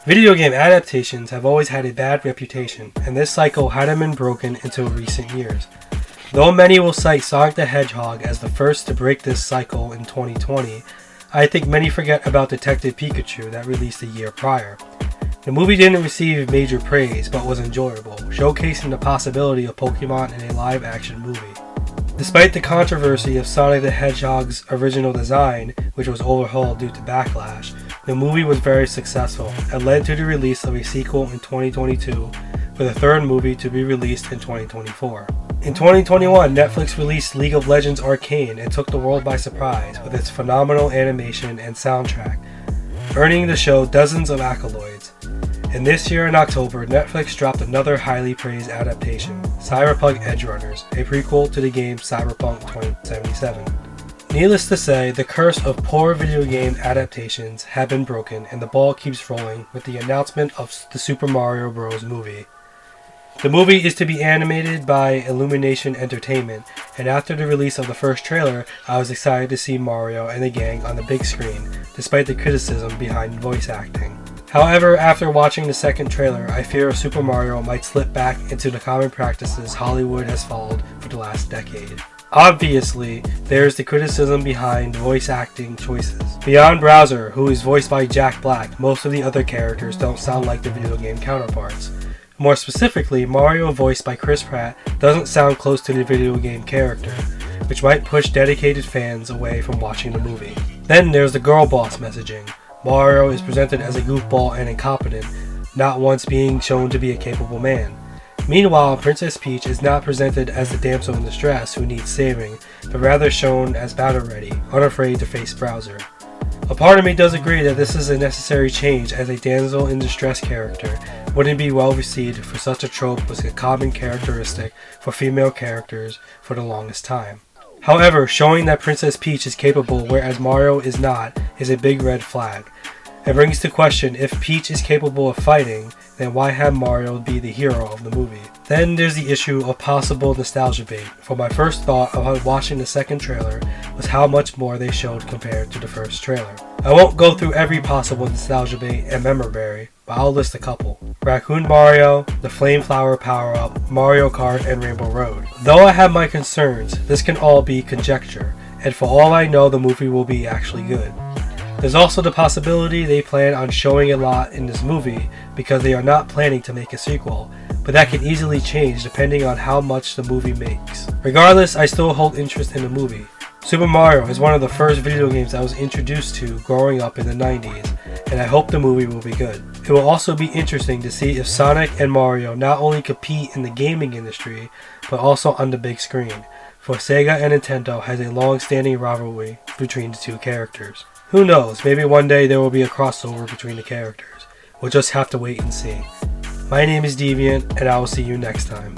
Video game adaptations have always had a bad reputation, and this cycle hadn't been broken until recent years. Though many will cite Sonic the Hedgehog as the first to break this cycle in 2020, I think many forget about Detective Pikachu that released a year prior. The movie didn't receive major praise, but was enjoyable, showcasing the possibility of Pokemon in a live-action movie. Despite the controversy of Sonic the Hedgehog's original design, which was overhauled due to backlash, the movie was very successful and led to the release of a sequel in 2022, with a third movie to be released in 2024. In 2021, Netflix released League of Legends Arcane and took the world by surprise with its phenomenal animation and soundtrack, earning the show dozens of accolades. And this year in October, Netflix dropped another highly praised adaptation, Cyberpunk Edgerunners, a prequel to the game Cyberpunk 2077. Needless to say, the curse of poor video game adaptations have been broken and the ball keeps rolling with the announcement of the Super Mario Bros. Movie. The movie is to be animated by Illumination Entertainment, and after the release of the first trailer, I was excited to see Mario and the gang on the big screen, despite the criticism behind voice acting. However, after watching the second trailer, I fear Super Mario might slip back into the common practices Hollywood has followed for the last decade. Obviously, there's the criticism behind voice acting choices. Beyond Bowser, who is voiced by Jack Black, most of the other characters don't sound like the video game counterparts. More specifically, Mario voiced by Chris Pratt doesn't sound close to the video game character, which might push dedicated fans away from watching the movie. Then there's the girl boss messaging. Mario is presented as a goofball and incompetent, not once being shown to be a capable man. Meanwhile, Princess Peach is not presented as the damsel in distress who needs saving, but rather shown as battle-ready, unafraid to face Bowser. A part of me does agree that this is a necessary change, as a damsel in distress character wouldn't be well received, for such a trope was a common characteristic for female characters for the longest time. However, showing that Princess Peach is capable whereas Mario is not is a big red flag. It brings to question, if Peach is capable of fighting, then why have Mario be the hero of the movie? Then there's the issue of possible nostalgia bait, for my first thought about watching the second trailer was how much more they showed compared to the first trailer. I won't go through every possible nostalgia bait and memory, but I'll list a couple. Raccoon Mario, the Flame Flower power-up, Mario Kart, and Rainbow Road. Though I have my concerns, this can all be conjecture, and for all I know the movie will be actually good. There's also the possibility they plan on showing a lot in this movie because they are not planning to make a sequel, but that can easily change depending on how much the movie makes. Regardless, I still hold interest in the movie. Super Mario is one of the first video games I was introduced to growing up in the 90s, and I hope the movie will be good. It will also be interesting to see if Sonic and Mario not only compete in the gaming industry, but also on the big screen, for Sega and Nintendo has a long-standing rivalry between the two characters. Who knows, maybe one day there will be a crossover between the characters. We'll just have to wait and see. My name is Deviant, and I will see you next time.